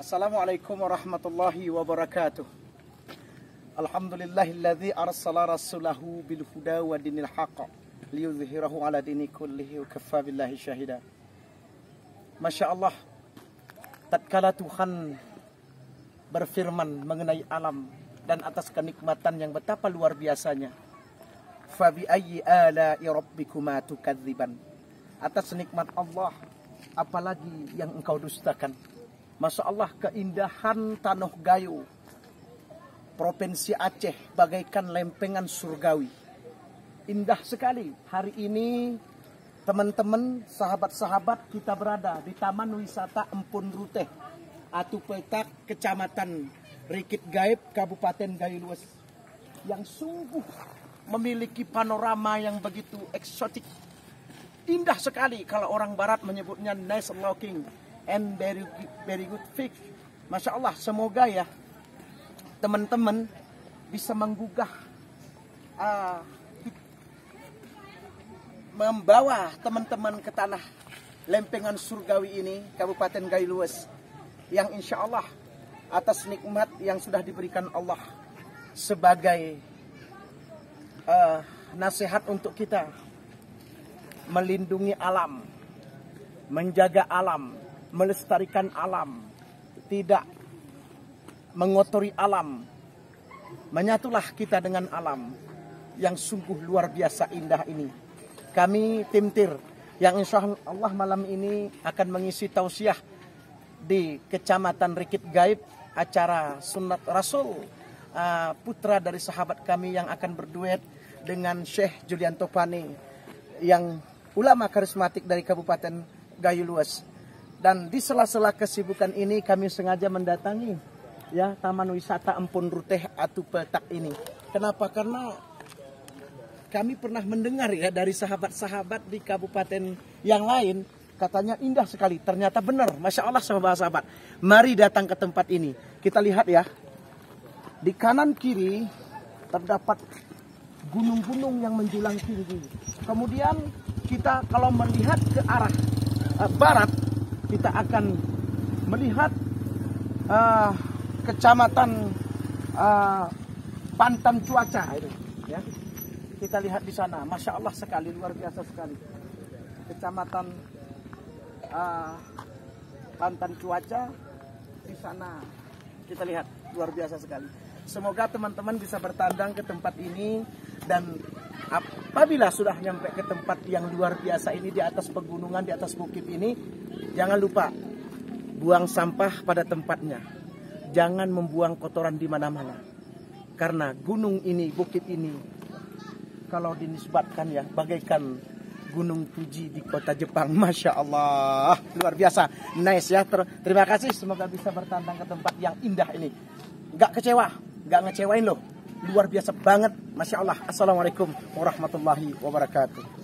Assalamualaikum warahmatullahi wabarakatuh. Alhamdulillahilladzi arsala rasulahu bil huda wa dinil haqq liyudhhirahu ala dini kullihi wa kaffa billahi syahida. Masya Allah, tatkala Tuhan berfirman mengenai alam dan atas kenikmatan yang betapa luar biasanya. Fa bi ayyi ala'i rabbikuma tukadziban. Atas nikmat Allah, apalagi yang engkau dustakan. Masya Allah, keindahan Tanah Gayo, Provinsi Aceh, bagaikan lempengan surgawi. Indah sekali. Hari ini teman-teman, sahabat-sahabat, kita berada di Taman Wisata Empun Ruteh, Atu Petak, Kecamatan Rikit Gaib, Kabupaten Gayo Luas, yang sungguh memiliki panorama yang begitu eksotik. Indah sekali kalau orang barat menyebutnya nice looking and very good fish. Masya Allah, semoga ya teman-teman bisa menggugah, membawa teman-teman ke tanah lempengan surgawi ini, Kabupaten Gayo Luas, yang insya Allah atas nikmat yang sudah diberikan Allah sebagai nasihat untuk kita melindungi alam, menjaga alam, melestarikan alam, tidak mengotori alam. Menyatulah kita dengan alam yang sungguh luar biasa indah ini. Kami tim TIR yang insya Allah malam ini akan mengisi tausiah di Kecamatan Rikit Gaib, acara Sunnat Rasul, putra dari sahabat kami yang akan berduet dengan Syekh Julianto Pani, yang ulama karismatik dari Kabupaten Gayo Luas. Dan di sela-sela kesibukan ini kami sengaja mendatangi ya Taman Wisata Empun Ruteh Atu Petak ini. Kenapa? Karena kami pernah mendengar ya dari sahabat-sahabat di kabupaten yang lain, katanya indah sekali. Ternyata benar, Masya Allah sahabat-sahabat. Mari datang ke tempat ini. Kita lihat ya, di kanan kiri terdapat gunung-gunung yang menjulang tinggi. Kemudian kita kalau melihat ke arah barat, kita akan melihat Kecamatan Pantan Cuaca itu, ya. Kita lihat di sana, Masya Allah sekali, luar biasa sekali. Kecamatan Pantan Cuaca di sana kita lihat, luar biasa sekali. Semoga teman-teman bisa bertandang ke tempat ini, dan apabila sudah nyampe ke tempat yang luar biasa ini, di atas pegunungan, di atas bukit ini, jangan lupa buang sampah pada tempatnya. Jangan membuang kotoran di mana-mana. Karena gunung ini, bukit ini, kalau dinisbatkan ya, bagaikan Gunung Fuji di kota Jepang. Masya Allah, luar biasa. Nice ya. Terima kasih. Semoga bisa bertandang ke tempat yang indah ini. Gak kecewa, gak ngecewain loh. Luar biasa banget. Masya Allah. Assalamualaikum warahmatullahi wabarakatuh.